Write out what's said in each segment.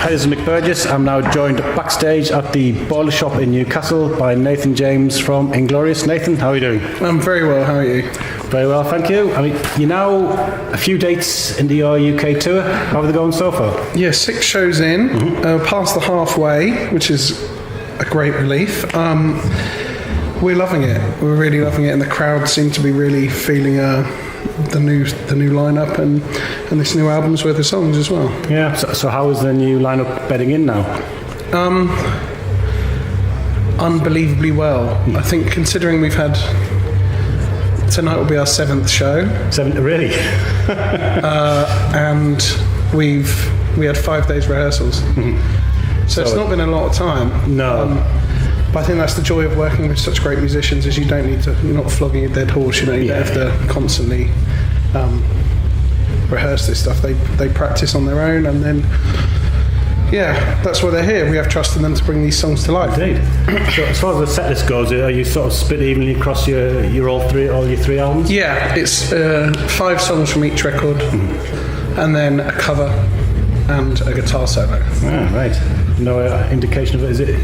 Hi, this is Mick Burgess. I'm now joined backstage at the Boiler Shop in Newcastle by Nathan James from Inglorious. Nathan, how are you doing? I'm very well, how are you? Very well, thank you. I mean, you're now a few dates into your UK tour. How are they going so far? Yeah, 6 shows in, past the halfway, which is a great relief. We're loving it. We're really loving it, and the crowd seem to be really feeling the new lineup and this new album's worth of songs as well. Yeah. So how is the new lineup bedding in now? Unbelievably well. I think considering we've had tonight will be our 7th show. 7th, really? And we had 5 days rehearsals. So it's not been a lot of time. No. But I think that's the joy of working with such great musicians, is you're not flogging a dead horse, you don't have to constantly rehearse this stuff. They practice on their own, and then that's why they're here. We have trust in them to bring these songs to life. Indeed. So as far as the set list goes, are you sort of split evenly across your all your 3 albums? Yeah, it's 5 songs from each record, and then a cover and a guitar solo. Ah, right. No indication of it. Is it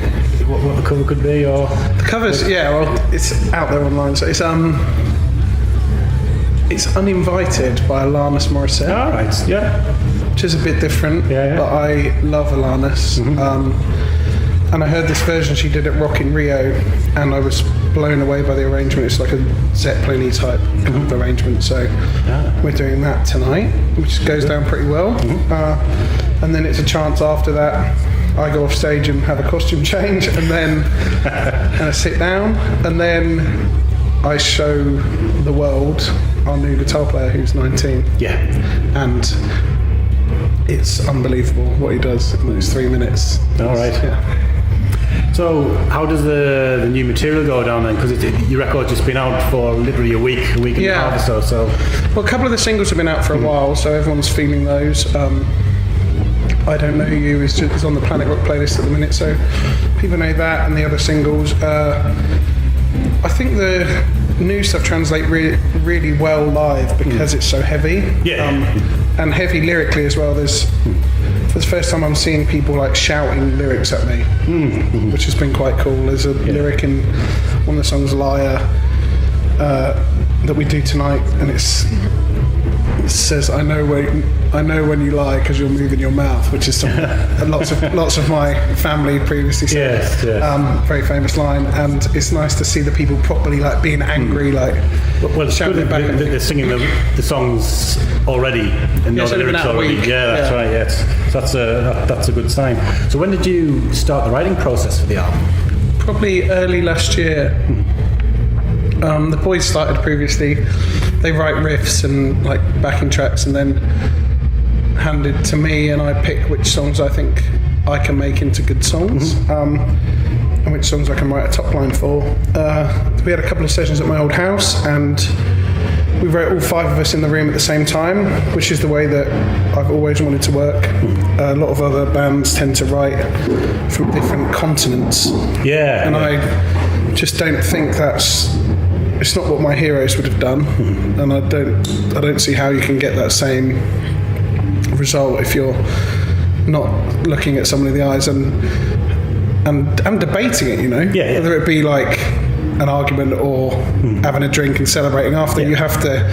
what the cover could be, or the covers? It's out there online. So it's Uninvited by Alanis Morissette. All right. Yeah. Which is a bit different. Yeah. But I love Alanis. And I heard this version she did at Rock in Rio, and I was blown away by the arrangement. It's like a Zeppelin-y type kind of arrangement. So we're doing that tonight, which goes down pretty well. And then it's a chance after that I go off stage and have a costume change, and then I sit down, and then I show the world our new guitar player who's 19. Yeah. And it's unbelievable what he does in those 3 minutes. All right. Yeah. So how does the new material go down then? Because your record's just been out for literally a week and a half or so. Well, a couple of the singles have been out for a while, so everyone's feeling those. I Don't Know You is on the Planet Rock playlist at the minute, so people know that, and the other singles. I think the new stuff translates really well live because it's so heavy. And heavy lyrically as well. For the first time I'm seeing people like shouting lyrics at me, which has been quite cool. There's a lyric in one of the songs, Liar, that we do tonight, and it says, I know when you lie because you're moving your mouth, which is lots of my family previously said. Very famous line, and it's nice to see the people properly like being angry, like shouting it back. They're singing the songs already and know the lyrics already. That's right. Yes, so that's a good sign. So when did you start the writing process for the album? Probably early last year. The boys started previously. They write riffs and like backing tracks, and then hand it to me, and I pick which songs I think I can make into good songs, and which songs I can write a top line for. We had a couple of sessions at my old house, and we wrote all 5 of us in the room at the same time, which is the way that I've always wanted to work. A lot of other bands tend to write from different continents. And I just don't think it's not what my heroes would have done, and I don't see how you can get that same result if you're not looking at someone in the eyes and debating it, whether it be like an argument or having a drink and celebrating after. You have to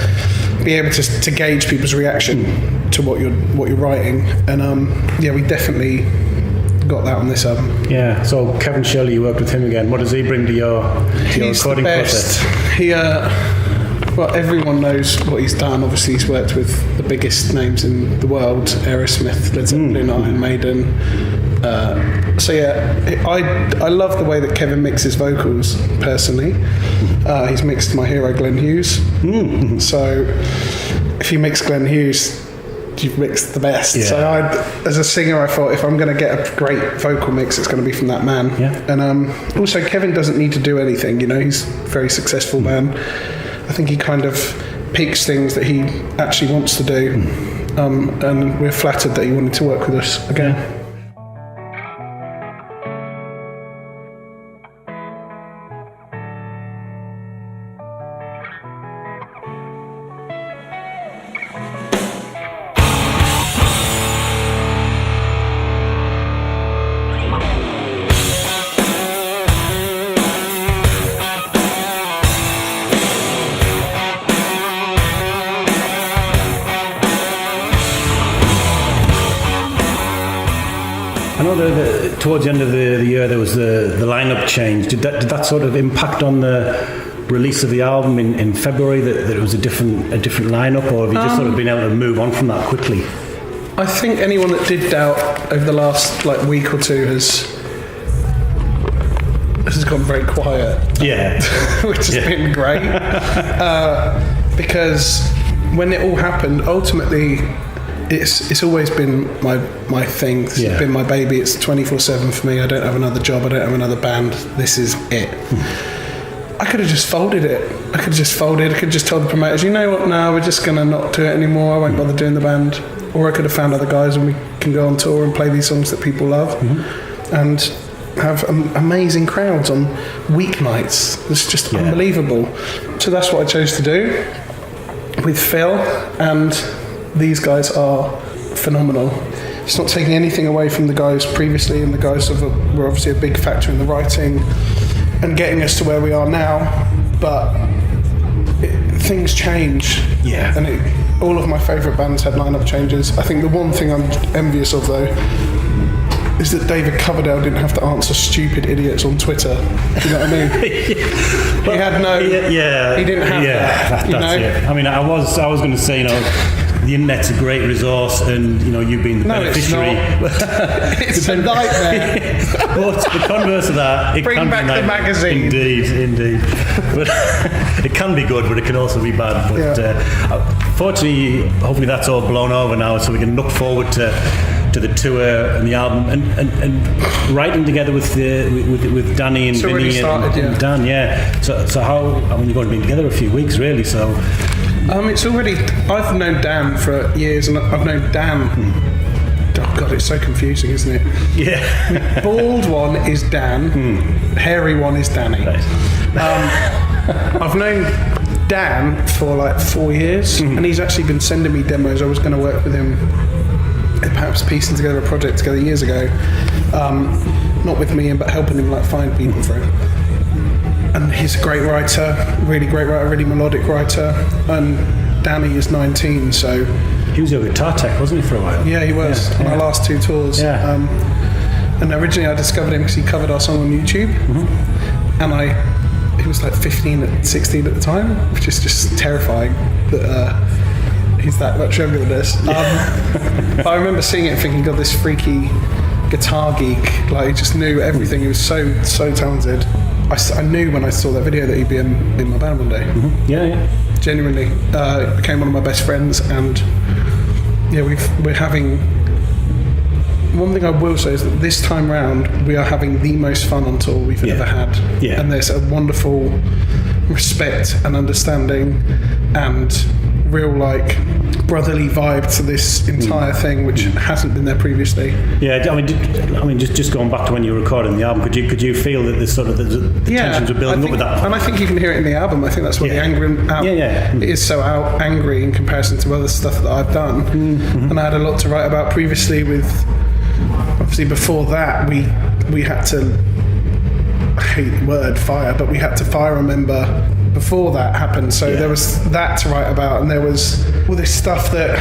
be able to gauge people's reaction to what you're writing, and we definitely got that on this album. So Kevin Shirley, you worked with him again. What does he bring to your recording process? He everyone knows what he's done. Obviously he's worked with the biggest names in the world: Aerosmith, Led Zeppelin, Iron Maiden. I love the way that Kevin mixes vocals personally. He's mixed my hero Glenn Hughes. So if you mix Glenn Hughes, you've mixed the best. So as a singer, I thought if I'm going to get a great vocal mix, it's going to be from that man. And also Kevin doesn't need to do anything. He's a very successful man. I think he kind of picks things that he actually wants to do, and we're flattered that he wanted to work with us again. know that towards the end of the year there was the lineup change. Did that sort of impact on the release of the album in February? That it was a different lineup, or have you just sort of been able to move on from that quickly? I think anyone that did doubt over the last week or two has gone very quiet. Yeah, which has been great. Because when it all happened, ultimately, it's always been my thing. It's been my baby. It's 24/7 for me. I don't have another job. I don't have another band. This is it. I could have just folded it. I could have just told the promoters, you know what, no, we're just going to not do it anymore. I won't bother doing the band. Or I could have found other guys and we can go on tour and play these songs that people love. And have amazing crowds on weeknights. It's just unbelievable. So that's what I chose to do with Phil, and these guys are phenomenal. It's not taking anything away from the guys previously, and the guys were obviously a big factor in the writing and getting us to where we are now, but things change. Yeah. And all of my favourite bands had lineup changes. I think the one thing I'm envious of, though, is that David Coverdale didn't have to answer stupid idiots on Twitter. You know what I mean? He had no... He didn't have that. That's it. I mean, I was going to say, the internet's a great resource, and you've been the beneficiary. It's a nightmare. But the converse of that, it Bring can back be the magazine. Indeed. But it can be good, but it can also be bad. But fortunately, hopefully that's all blown over now, so we can look forward to the tour and the album and writing together with Danny and Vinny and Dan. So how? I mean, you've only been together a few weeks, really. So. It's already... I've known Dan for years, and I've known Dan... Oh, God, it's so confusing, isn't it? Yeah. Bald one is Dan. Hairy one is Danny. Right. I've known Dan for 4 years, and he's actually been sending me demos. I was going to work with him, perhaps piecing together a project together years ago. Not with me, but helping him find people for him. And he's a great writer, really melodic writer. And Danny is 19, so... He was your guitar tech, wasn't he, for a while? Yeah, he was, on our last 2 tours. Yeah. And originally I discovered him because he covered our song on YouTube. And he was 15, 16 at the time, which is just terrifying that he's that much younger than us. But I remember seeing it and thinking, God, this freaky guitar geek, he just knew everything. He was so talented. I knew when I saw that video that he'd be in my band one day. Yeah. Genuinely, became one of my best friends, and we're having. One thing I will say is that this time round we are having the most fun on tour we've ever had. Yeah. And there's a wonderful respect and understanding and real brotherly vibe to this entire thing, which hasn't been there previously. Yeah, I mean, just going back to when you were recording the album, could you feel that this sort of the tensions were building up with that? And I think you can hear it in the album. I think that's why the anger it is so angry in comparison to other stuff that I've done. And I had a lot to write about previously. With obviously before that, we had to. I hate the word fire, but we had to fire a member before that happened, so there was that to write about, and there was all this stuff that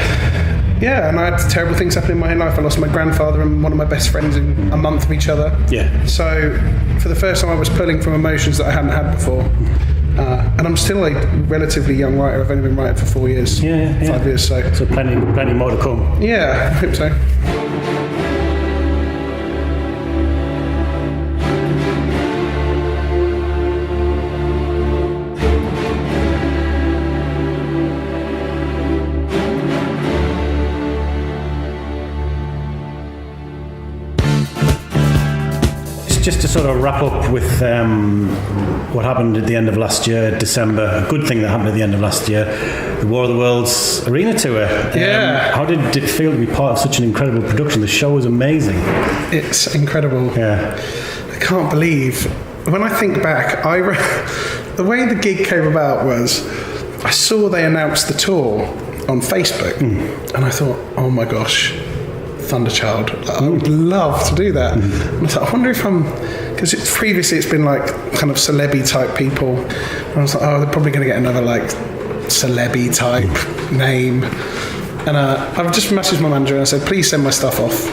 and I had terrible things happen in my own life. I lost my grandfather and one of my best friends in a month of each other. So for the first time I was pulling from emotions that I hadn't had before, and I'm still a relatively young writer. I've only been writing for 4 years, 5 years, so plenty more to come. I hope so. Just to sort of wrap up with what happened at the end of last year, December, a good thing that happened at the end of last year, the War of the Worlds arena tour. How did it feel to be part of such an incredible production? The show was amazing. It's incredible. I can't believe, when I think back, the way the gig came about was, I saw they announced the tour on Facebook, and I thought, oh my gosh, Thunderchild. I would love to do that. And I thought, I wonder if because previously it's been kind of celeb-y type people. And I was like, they're probably going to get another celeb-y type name. And I just messaged my manager and I said, please send my stuff off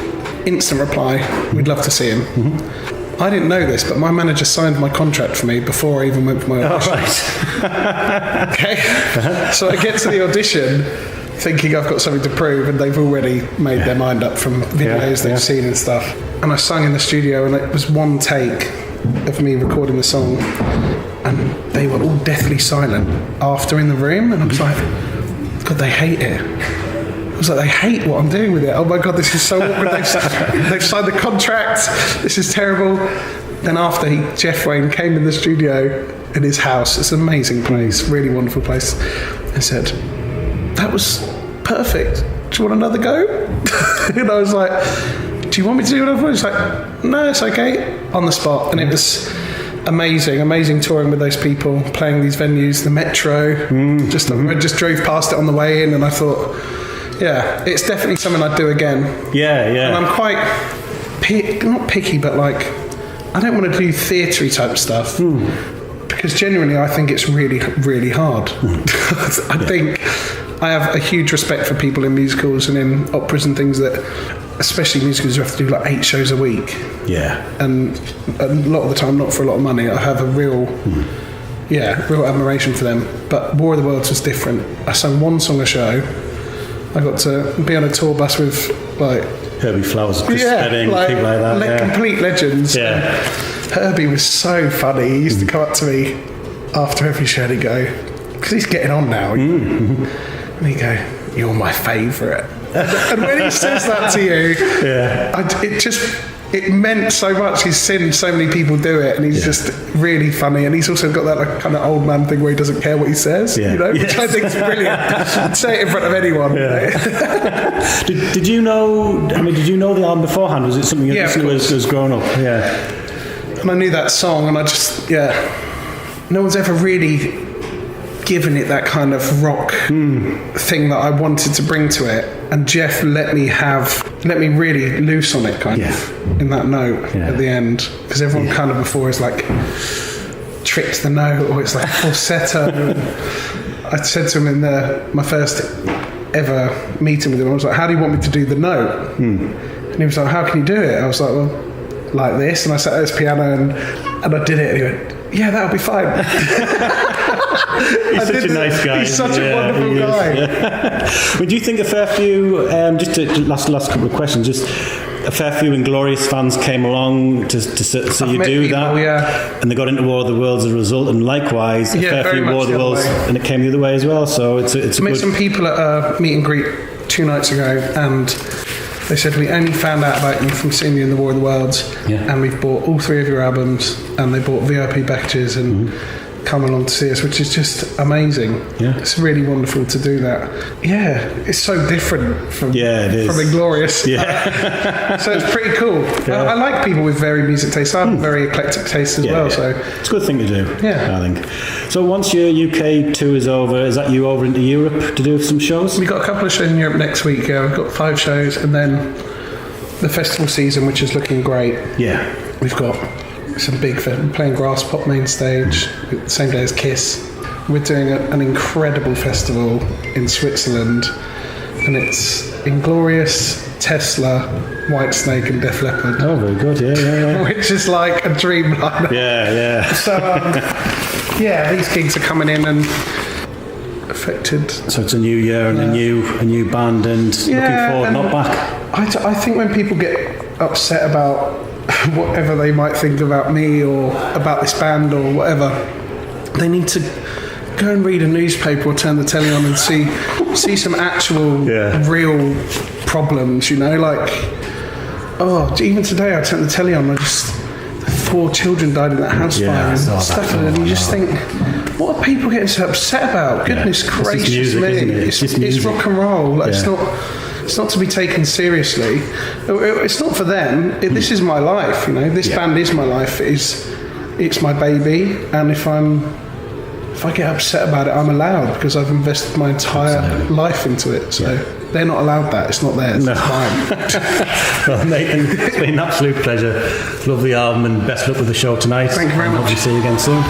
instant reply, we'd love to see him. I didn't know this, but my manager signed my contract for me before I even went for my audition. Right. Okay? So I get to the audition thinking I've got something to prove, and they've already made their mind up from videos they've seen and stuff. And I sung in the studio, and it was one take of me recording the song, and they were all deathly silent after in the room, and I was like, God, they hate it. I was like, they hate what I'm doing with it. Oh my God, this is so awkward. They've signed the contract. This is terrible. Then after Jeff Wayne came in the studio in his house, it's an amazing place, really wonderful place, and said, that was perfect. Do you want another go? And I was like, do you want me to do another one? He's like, no, it's okay. On the spot. And it was amazing touring with those people, playing these venues, the Metro. I just drove past it on the way in, and I thought, yeah, it's definitely something I'd do again. Yeah. And I'm quite not picky, but like, I don't want to do theatre type stuff because genuinely I think it's really, really hard. I think I have a huge respect for people in musicals and in operas and things that, especially musicals, you have to do like 8 shows a week. Yeah. And a lot of the time, not for a lot of money. I have a real admiration for them. But War of the Worlds was different. I sang one song a show. I got to be on a tour bus with like Herbie Flowers, Chris Spedding, people like that. Complete legends. Yeah. And Herbie was so funny. He used to come up to me after every show and he'd go, because he's getting on now, and he'd go, "You're my favourite." And when he says that to you, it meant so much. He's seen so many people do it, and he's just really funny. And he's also got that like, kind of old man thing where he doesn't care what he says, you know, which I think is brilliant. Say it in front of anyone. Yeah. Did you know? I mean, did you know the album beforehand? Was it something you listened to as growing up? Yeah. And I knew that song, and I just no one's ever really given it that kind of rock thing that I wanted to bring to it, and Jeff let me really loose on it kind of in that note at the end, because everyone kind of before is like tricked the note, or it's like falsetto. I said to him in my first ever meeting with him, I was like, how do you want me to do the note? And he was like, how can you do it? I was like, well, like this. And I sat at his piano and I did it, and he went, yeah, that'll be fine. He's such a nice guy. He's such a wonderful guy. Would you think a fair few, just to last couple of questions, just a fair few Inglorious fans came along to see you do people, that, and they got into War of the Worlds as a result, and likewise a fair few War of the Worlds, and it came the other way as well. So it's I met some people at a meet and greet 2 nights ago, and they said, we only found out about you from seeing you in the War of the Worlds, and we've bought all 3 of your albums, and they bought VIP packages and come along to see us, which is just amazing. It's really wonderful to do that. It's so different from Inglorious. So it's pretty cool. I like people with varied music tastes. I have a very eclectic taste as well, so it's a good thing to do, I think. So once your UK tour is over, is that you over into Europe to do some shows? We've got a couple of shows in Europe next week. We've got 5 shows, and then the festival season, which is looking great. We've got some big playing Grass Pop main stage, the same day as Kiss. We're doing an incredible festival in Switzerland, and it's Inglorious, Tesla, Whitesnake and Def Leppard. Oh, very good, Which is like a dream lineup. So, these gigs are coming in and affected. So it's a new year and a new band, and looking forward, not back. I think when people get upset about whatever they might think about me or about this band or whatever, they need to go and read a newspaper or turn the telly on and see some actual real problems, you know, like even today I turned the telly on, 4 children died in that house fire and stuff, and you just think, what are people getting so upset about? Goodness gracious me, it's rock and roll, like, it's not to be taken seriously. It's not for them. This is my life, you know. This band is my life. It's my baby, and if I get upset about it, I'm allowed, because I've invested my entire life into it. So they're not allowed that. It's not theirs. No. It's mine. Well, Nathan, it's been an absolute pleasure. Lovely album, and best luck with the show tonight. Thank you very much. Hope to see you again soon.